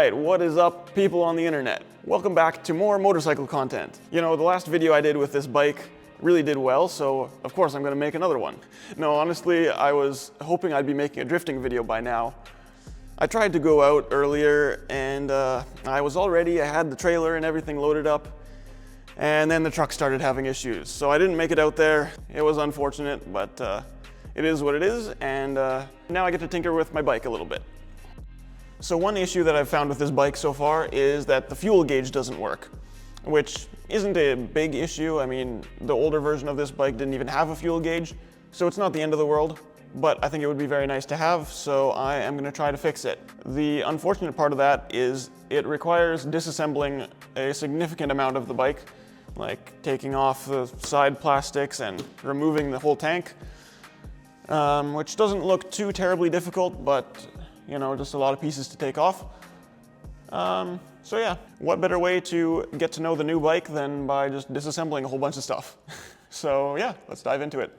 Alright, what is up, people on the internet? Welcome back to more motorcycle content. You know, the last video I did with this bike really did well, so of course I'm gonna make another one. No, honestly, I was hoping I'd be making a drifting video by now. I tried to go out earlier and I had the trailer and everything loaded up, and then the truck started having issues. So I didn't make it out there. It was unfortunate, but it is what it is, and now I get to tinker with my bike a little bit. So one issue that I've found with this bike so far is that the fuel gauge doesn't work, which isn't a big issue. I mean, the older version of this bike didn't even have a fuel gauge, so it's not the end of the world, but I think it would be very nice to have, so I am gonna try to fix it. The unfortunate part of that is it requires disassembling a significant amount of the bike, like taking off the side plastics and removing the whole tank, which doesn't look too terribly difficult, but you know, just a lot of pieces to take off. So yeah, what better way to get to know the new bike than by just disassembling a whole bunch of stuff? So yeah, let's dive into it.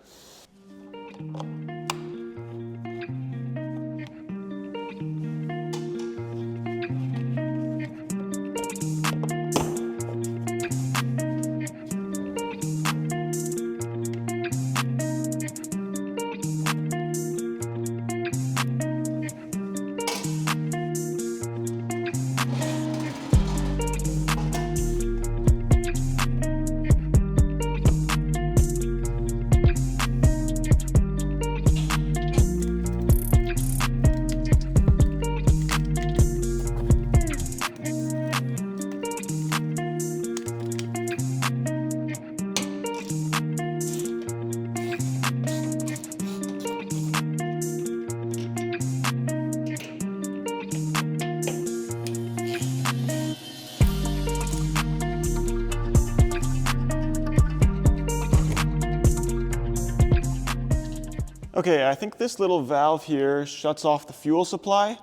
Okay, I think this little valve here shuts off the fuel supply.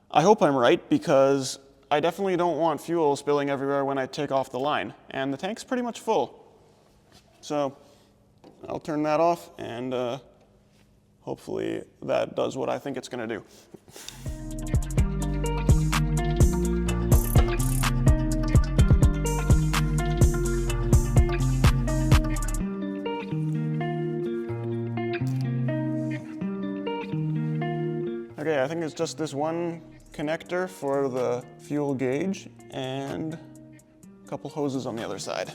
I hope I'm right, because I definitely don't want fuel spilling everywhere when I take off the line, and the tank's pretty much full. So I'll turn that off, and hopefully that does what I think it's gonna do. Okay, I think it's just this one connector for the fuel gauge and a couple hoses on the other side.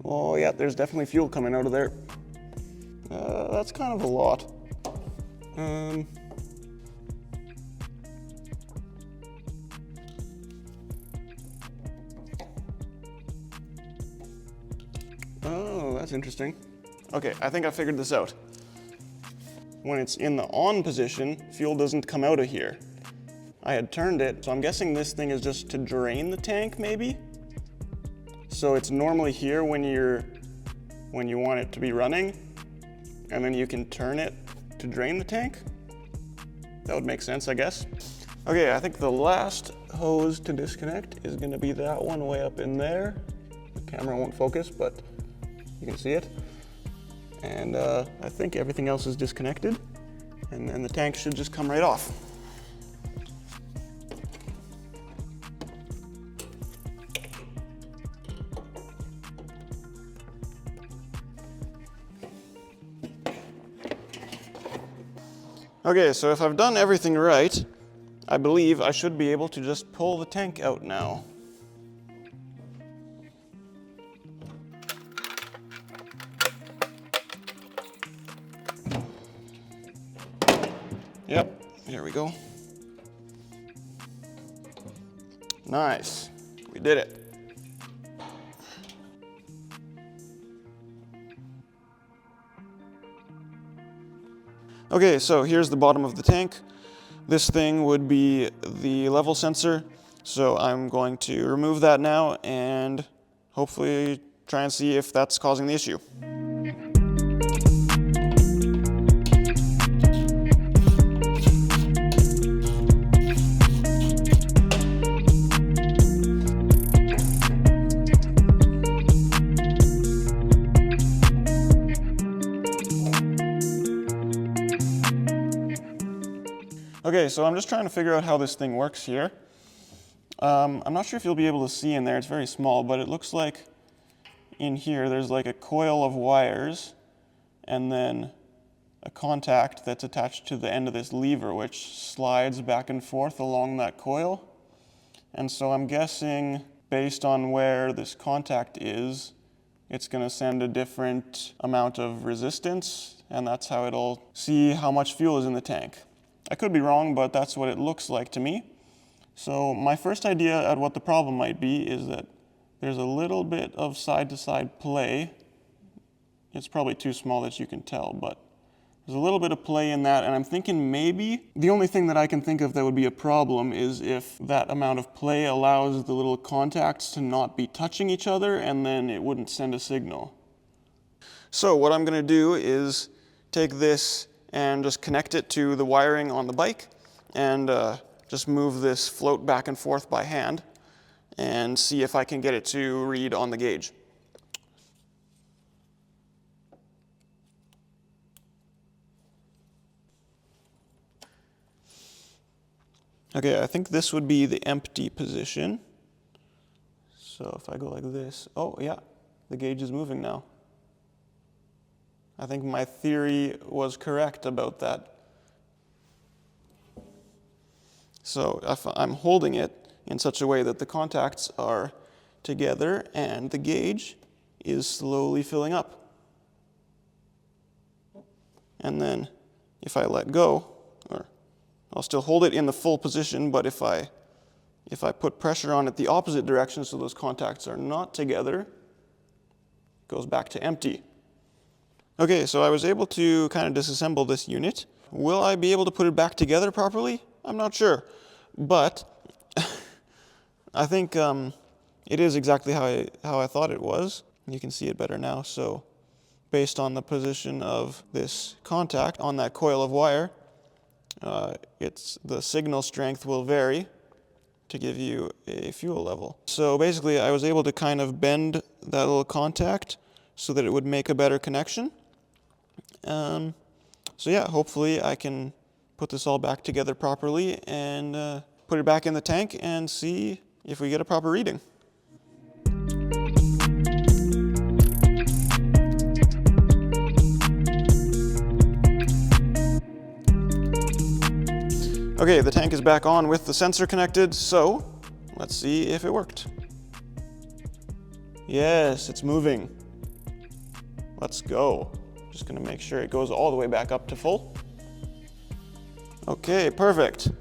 Oh yeah, there's definitely fuel coming out of there. That's kind of a lot. Oh, that's interesting. Okay, I think I figured this out. When it's in the on position, fuel doesn't come out of here. I had turned it, so I'm guessing this thing is just to drain the tank, maybe? So it's normally here when you want it to be running, and then you can turn it to drain the tank? That would make sense, I guess. Okay, I think the last hose to disconnect is gonna be that one way up in there. The camera won't focus, but you can see it. And I think everything else is disconnected, and then the tank should just come right off. Okay, so if I've done everything right, I believe I should be able to just pull the tank out now. Yep, here we go. Nice, we did it. Okay, so here's the bottom of the tank. This thing would be the level sensor, so I'm going to remove that now and hopefully try and see if that's causing the issue. Okay, so I'm just trying to figure out how this thing works here. I'm not sure if you'll be able to see in there, it's very small, but it looks like in here there's like a coil of wires and then a contact that's attached to the end of this lever, which slides back and forth along that coil. And so I'm guessing based on where this contact is, it's going to send a different amount of resistance, and that's how it'll see how much fuel is in the tank. I could be wrong, but that's what it looks like to me. So my first idea at what the problem might be is that there's a little bit of side-to-side play. It's probably too small that you can tell, but there's a little bit of play in that, and I'm thinking maybe the only thing that I can think of that would be a problem is if that amount of play allows the little contacts to not be touching each other, and then it wouldn't send a signal. So what I'm going to do is take this and just connect it to the wiring on the bike, and just move this float back and forth by hand and see if I can get it to read on the gauge. Okay, I think this would be the empty position. So if I go like this, oh yeah, the gauge is moving now. I think my theory was correct about that. So if I'm holding it in such a way that the contacts are together and the gauge is slowly filling up. And then if I let go, or I'll still hold it in the full position, but if I put pressure on it the opposite direction so those contacts are not together, it goes back to empty. Okay, so I was able to kind of disassemble this unit. Will I be able to put it back together properly? I'm not sure, but I think it is exactly how I thought it was. You can see it better now. So based on the position of this contact on that coil of wire, the signal strength will vary to give you a fuel level. So basically I was able to kind of bend that little contact so that it would make a better connection. So yeah, hopefully I can put this all back together properly and put it back in the tank and see if we get a proper reading. Okay, the tank is back on with the sensor connected, so let's see if it worked. Yes, it's moving. Let's go. Just gonna make sure it goes all the way back up to full. Okay, perfect.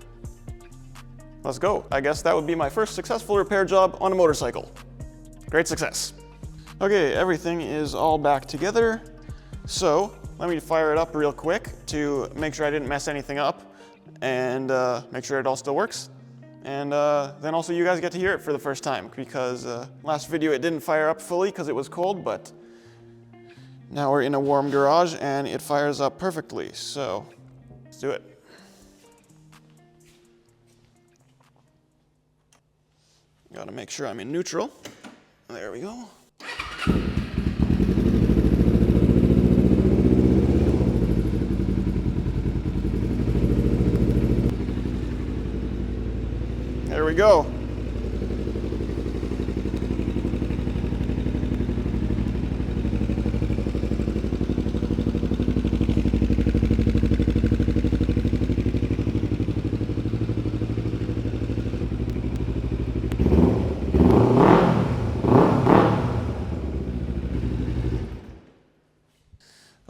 Let's go. I guess that would be my first successful repair job on a motorcycle. Great success. Okay, everything is all back together. So let me fire it up real quick to make sure I didn't mess anything up and make sure it all still works. And then also you guys get to hear it for the first time because last video it didn't fire up fully because it was cold, but now we're in a warm garage and it fires up perfectly. So let's do it. Gotta make sure I'm in neutral. There we go. There we go.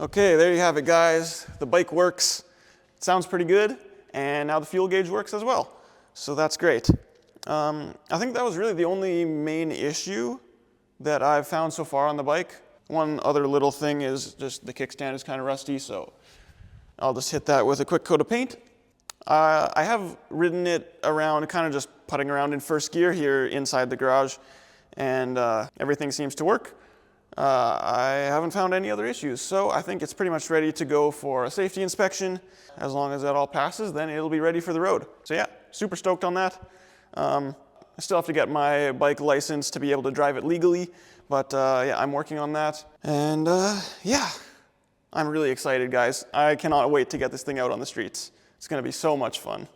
Okay, there you have it, guys. The bike works. It sounds pretty good, and now the fuel gauge works as well. So that's great. I think that was really the only main issue that I've found so far on the bike. One other little thing is just the kickstand is kind of rusty, so I'll just hit that with a quick coat of paint. I have ridden it around, kind of just putting around in first gear here inside the garage, and everything seems to work. I haven't found any other issues, so I think it's pretty much ready to go for a safety inspection. As long as that all passes, then it'll be ready for the road. So yeah, super stoked on that. I still have to get my bike license to be able to drive it legally, but yeah, I'm working on that. And yeah, I'm really excited, guys. I cannot wait to get this thing out on the streets. It's gonna be so much fun.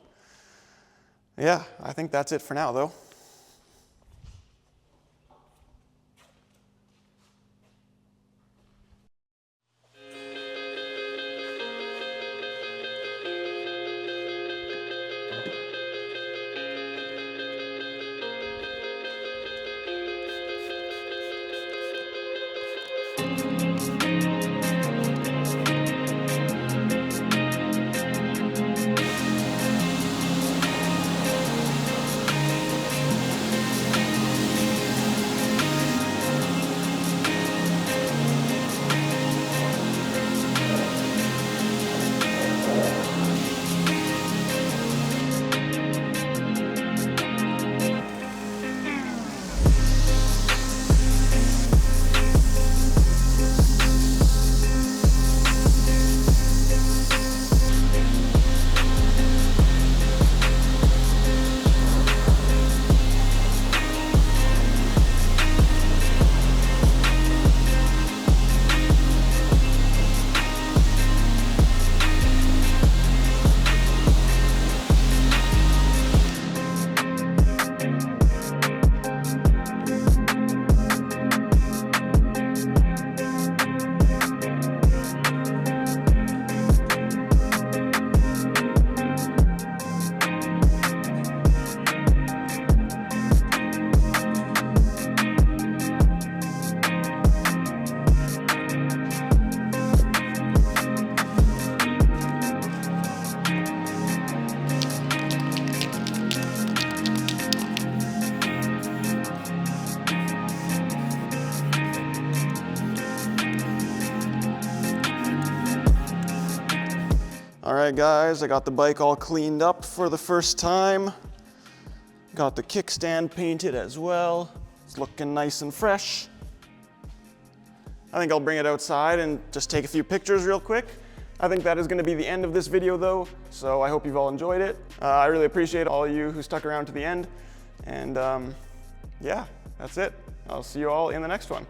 Yeah, I think that's it for now though. All right, guys, I got the bike all cleaned up for the first time. Got the kickstand painted as well. It's looking nice and fresh. I think I'll bring it outside and just take a few pictures real quick. I think that is going to be the end of this video though, so I hope you've all enjoyed it. I really appreciate all of you who stuck around to the end. And yeah, that's it. I'll see you all in the next one.